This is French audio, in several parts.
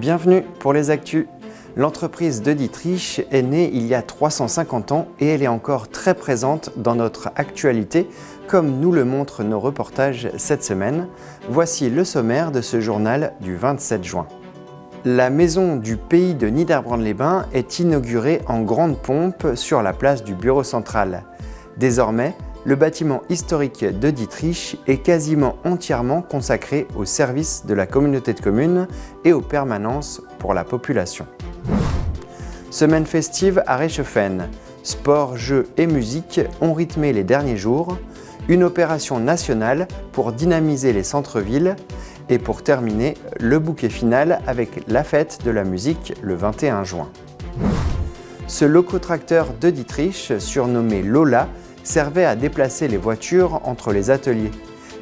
Bienvenue pour les Actus. L'entreprise de Dietrich est née il y a 350 ans et elle est encore très présente dans notre actualité, comme nous le montrent nos reportages cette semaine. Voici le sommaire de ce journal du 27 juin. La maison du pays de Niederbronn-les-Bains est inaugurée en grande pompe sur la place du bureau central. Désormais, le bâtiment historique de Dietrich est quasiment entièrement consacré au service de la communauté de communes et aux permanences pour la population. Semaine festive à Reichshoffen. Sport, jeux et musique ont rythmé les derniers jours. Une opération nationale pour dynamiser les centres-villes. Et pour terminer, le bouquet final avec la fête de la musique le 21 juin. Ce locotracteur de Dietrich, surnommé Lola, servait à déplacer les voitures entre les ateliers.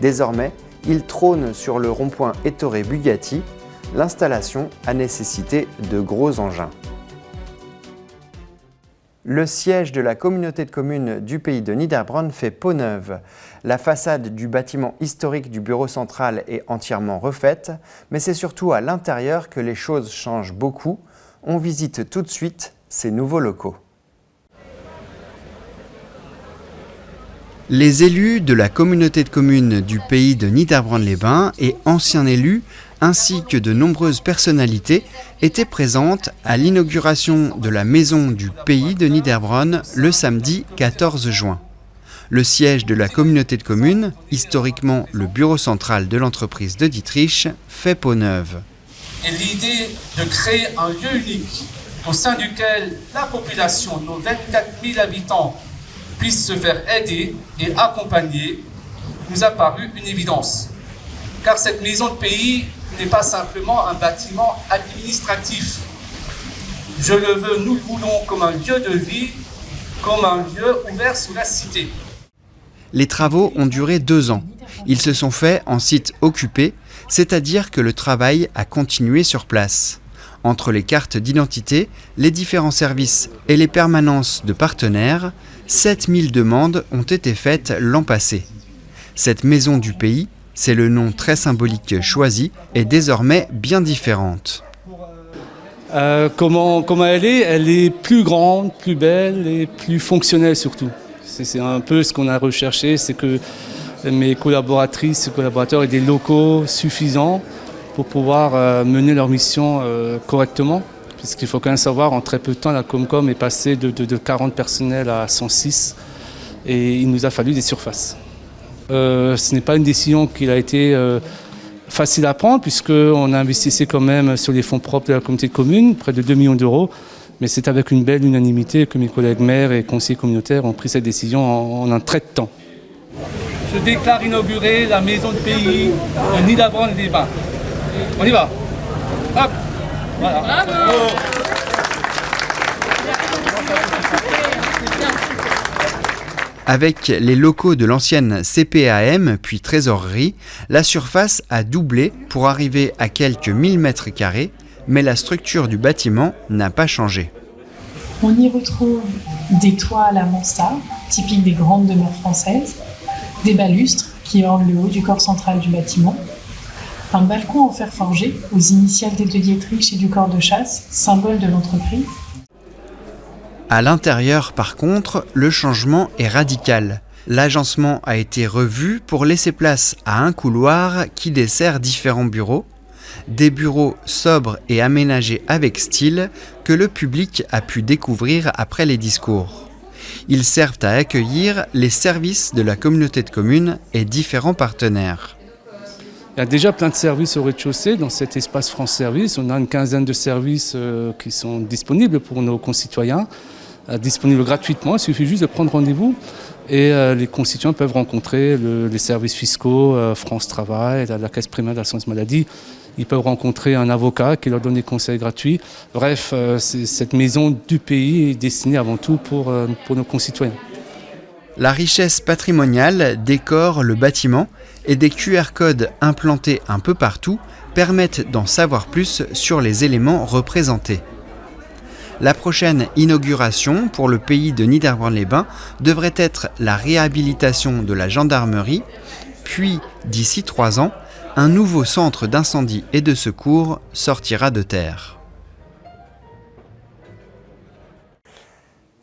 Désormais, il trône sur le rond-point Ettore-Bugatti. L'installation a nécessité de gros engins. Le siège de la communauté de communes du pays de Niederbronn fait peau neuve. La façade du bâtiment historique du bureau central est entièrement refaite, mais c'est surtout à l'intérieur que les choses changent beaucoup. On visite tout de suite ces nouveaux locaux. Les élus de la communauté de communes du pays de Niederbronn-les-Bains et anciens élus, ainsi que de nombreuses personnalités, étaient présentes à l'inauguration de la maison du pays de Niederbronn le samedi 14 juin. Le siège de la communauté de communes, historiquement le bureau central de l'entreprise de Dietrich, fait peau neuve. Et l'idée de créer un lieu unique au sein duquel la population, nos 24 000 habitants, puisse se faire aider et accompagner, nous a paru une évidence. Car cette maison de pays n'est pas simplement un bâtiment administratif. Je le veux, nous le voulons comme un lieu de vie, comme un lieu ouvert sous la cité. Les travaux ont duré 2 ans. Ils se sont faits en site occupé, c'est-à-dire que le travail a continué sur place. Entre les cartes d'identité, les différents services et les permanences de partenaires, 7000 demandes ont été faites l'an passé. Cette maison du pays, c'est le nom très symbolique choisi, est désormais bien différente. Comment elle est plus grande, plus belle et plus fonctionnelle surtout. C'est un peu ce qu'on a recherché, c'est que mes collaboratrices et collaborateurs aient des locaux suffisants pour pouvoir mener leur mission correctement. Puisqu'il faut quand même savoir, en très peu de temps, la Comcom est passée de 40 personnels à 106 et il nous a fallu des surfaces. Ce n'est pas une décision qui a été facile à prendre puisqu'on a investissé quand même sur les fonds propres de la communauté de communes, près de 2 millions d'euros. Mais c'est avec une belle unanimité que mes collègues maires et conseillers communautaires ont pris cette décision en un trait de temps. Je déclare inaugurée la maison de pays de Niederbronn-les-Bains. On y va. Hop. Voilà. Bravo. Avec les locaux de l'ancienne CPAM puis trésorerie, la surface a doublé pour arriver à quelques 1000 mètres carrés, mais la structure du bâtiment n'a pas changé. On y retrouve des toits à la mansarde, typiques des grandes demeures françaises, des balustres qui ornent le haut du corps central du bâtiment, un balcon en fer forgé aux initiales des deux Dietrich et du corps de chasse, symbole de l'entreprise. À l'intérieur, par contre, le changement est radical. L'agencement a été revu pour laisser place à un couloir qui dessert différents bureaux. Des bureaux sobres et aménagés avec style que le public a pu découvrir après les discours. Ils servent à accueillir les services de la communauté de communes et différents partenaires. Il y a déjà plein de services au rez-de-chaussée dans cet espace France Service. On a une quinzaine de services qui sont disponibles pour nos concitoyens, disponibles gratuitement. Il suffit juste de prendre rendez-vous et les concitoyens peuvent rencontrer les services fiscaux, France Travail, la Caisse primaire d'assurance maladie. Ils peuvent rencontrer un avocat qui leur donne des conseils gratuits. Bref, cette maison du pays est destinée avant tout pour nos concitoyens. La richesse patrimoniale décore le bâtiment et des QR codes implantés un peu partout permettent d'en savoir plus sur les éléments représentés. La prochaine inauguration pour le pays de Niederbronn-les-Bains devrait être la réhabilitation de la gendarmerie, puis, d'ici 3 ans, un nouveau centre d'incendie et de secours sortira de terre.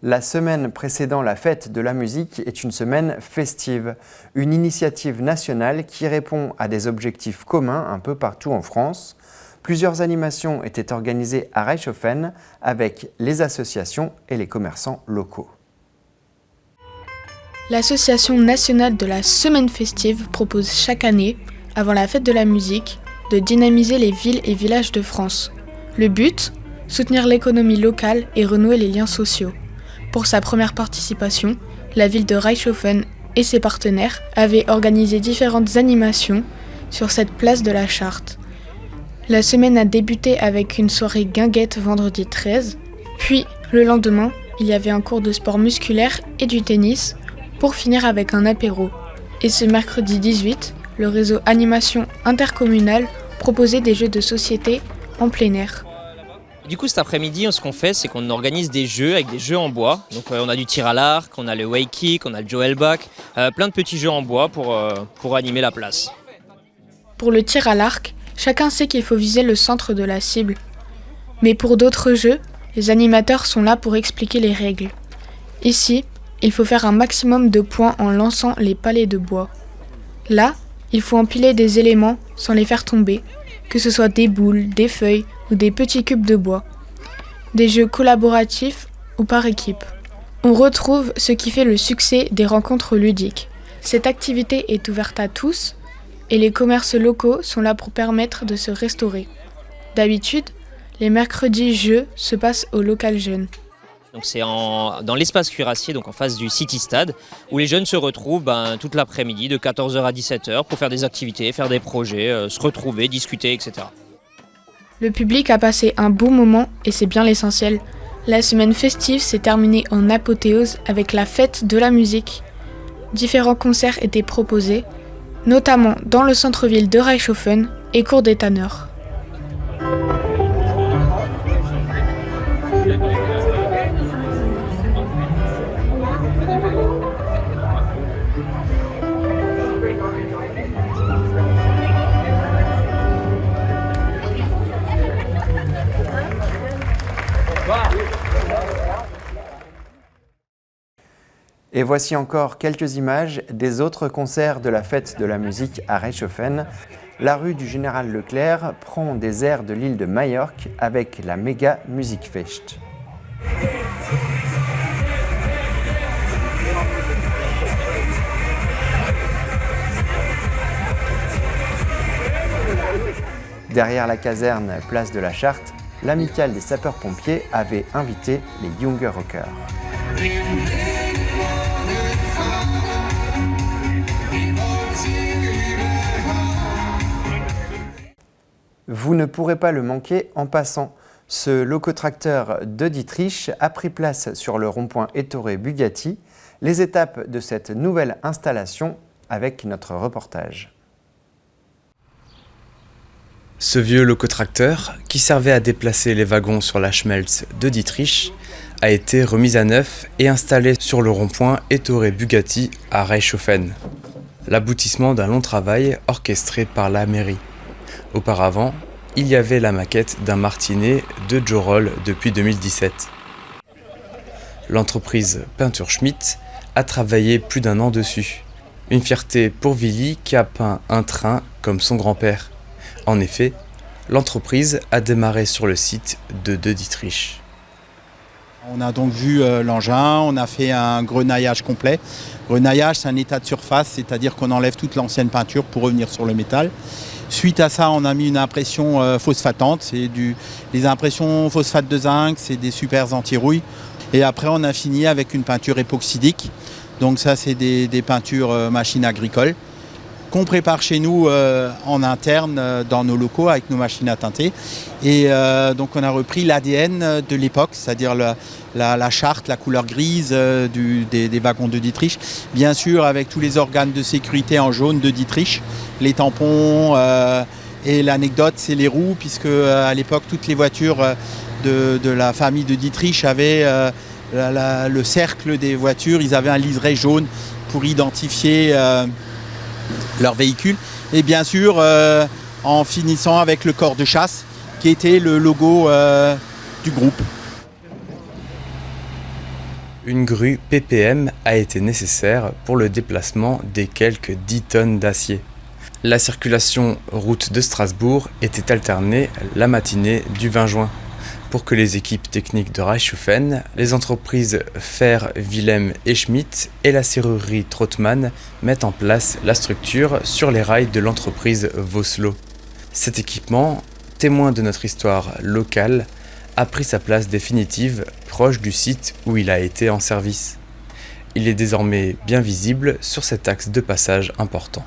La semaine précédant la fête de la musique est une semaine festive, une initiative nationale qui répond à des objectifs communs un peu partout en France. Plusieurs animations étaient organisées à Reichshoffen avec les associations et les commerçants locaux. L'Association nationale de la semaine festive propose chaque année, avant la fête de la musique, de dynamiser les villes et villages de France. Le but ? Soutenir l'économie locale et renouer les liens sociaux. Pour sa première participation, la ville de Reichshoffen et ses partenaires avaient organisé différentes animations sur cette place de la Charte. La semaine a débuté avec une soirée guinguette vendredi 13, puis le lendemain, il y avait un cours de sport musculaire et du tennis, pour finir avec un apéro. Et ce mercredi 18, le réseau Animation Intercommunale proposait des jeux de société en plein air. Du coup, cet après-midi, ce qu'on fait, c'est qu'on organise des jeux avec des jeux en bois. Donc, on a du tir à l'arc, on a le way kick, on a le Joelbach, plein de petits jeux en bois pour animer la place. Pour le tir à l'arc, chacun sait qu'il faut viser le centre de la cible. Mais pour d'autres jeux, les animateurs sont là pour expliquer les règles. Ici, il faut faire un maximum de points en lançant les palets de bois. Là, il faut empiler des éléments sans les faire tomber, que ce soit des boules, des feuilles ou des petits cubes de bois. Des jeux collaboratifs ou par équipe. On retrouve ce qui fait le succès des rencontres ludiques. Cette activité est ouverte à tous et les commerces locaux sont là pour permettre de se restaurer. D'habitude, les mercredis jeux se passent au local jeune. Donc c'est dans l'espace cuirassier, donc en face du City Stade, où les jeunes se retrouvent toute l'après-midi de 14h à 17h pour faire des activités, faire des projets, se retrouver, discuter, etc. Le public a passé un bon moment et c'est bien l'essentiel. La semaine festive s'est terminée en apothéose avec la fête de la musique. Différents concerts étaient proposés, notamment dans le centre-ville de Reichshoffen et Cour des Tanneurs. Et voici encore quelques images des autres concerts de la fête de la musique à Reichshoffen. La rue du Général Leclerc prend des airs de l'île de Majorque avec la Mega Musikfest. Derrière la caserne place de la Charte, l'amicale des sapeurs-pompiers avait invité les Younger Rockers. Vous ne pourrez pas le manquer en passant. Ce locotracteur de Dietrich a pris place sur le rond-point Ettore-Bugatti. Les étapes de cette nouvelle installation avec notre reportage. Ce vieux locotracteur, qui servait à déplacer les wagons sur la Schmelz de Dietrich, a été remis à neuf et installé sur le rond-point Ettore-Bugatti à Reichshoffen. L'aboutissement d'un long travail orchestré par la mairie. Auparavant, il y avait la maquette d'un martinet de Joe Roll depuis 2017. L'entreprise Peinture Schmitt a travaillé plus d'1 an dessus. Une fierté pour Willy qui a peint un train comme son grand-père. En effet, l'entreprise a démarré sur le site de Dietrich. On a donc vu l'engin, on a fait un grenaillage complet. Grenaillage, c'est un état de surface, c'est-à-dire qu'on enlève toute l'ancienne peinture pour revenir sur le métal. Suite à ça, on a mis une impression phosphatante. C'est les impressions phosphate de zinc, c'est des super anti-rouille. Et après, on a fini avec une peinture époxydique. Donc ça, c'est des peintures machines agricoles qu'on prépare chez nous en interne dans nos locaux avec nos machines à teinter. Et donc on a repris l'ADN de l'époque, c'est-à-dire la charte, la couleur grise des wagons de Dietrich. Bien sûr avec tous les organes de sécurité en jaune de Dietrich, les tampons et l'anecdote c'est les roues, puisque à l'époque toutes les voitures de la famille de Dietrich avaient le cercle des voitures, ils avaient un liseré jaune pour identifier leur véhicule. Et bien sûr, en finissant avec le corps de chasse, qui était le logo du groupe. Une grue PPM a été nécessaire pour le déplacement des quelques 10 tonnes d'acier. La circulation route de Strasbourg était alternée la matinée du 20 juin. Pour que les équipes techniques de Reichshoffen, les entreprises Fer, Willem et Schmidt et la serrurerie Trottmann mettent en place la structure sur les rails de l'entreprise Vossloh. Cet équipement, témoin de notre histoire locale, a pris sa place définitive proche du site où il a été en service. Il est désormais bien visible sur cet axe de passage important.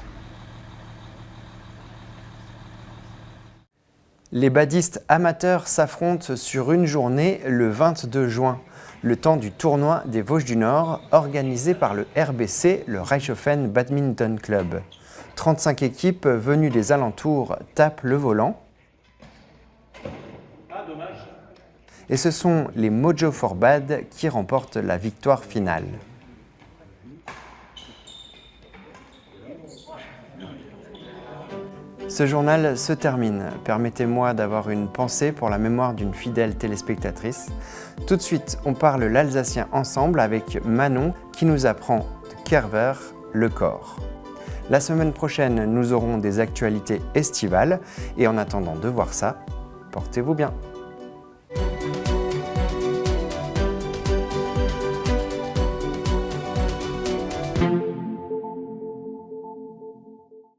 Les badistes amateurs s'affrontent sur une journée le 22 juin, le temps du tournoi des Vosges du Nord, organisé par le RBC, le Reichshoffen Badminton Club. 35 équipes venues des alentours tapent le volant. Et ce sont les Mojo for Bad qui remportent la victoire finale. Ce journal se termine. Permettez-moi d'avoir une pensée pour la mémoire d'une fidèle téléspectatrice. Tout de suite, on parle l'alsacien ensemble avec Manon qui nous apprend de Kerver, le corps. La semaine prochaine, nous aurons des actualités estivales et en attendant de voir ça, portez-vous bien.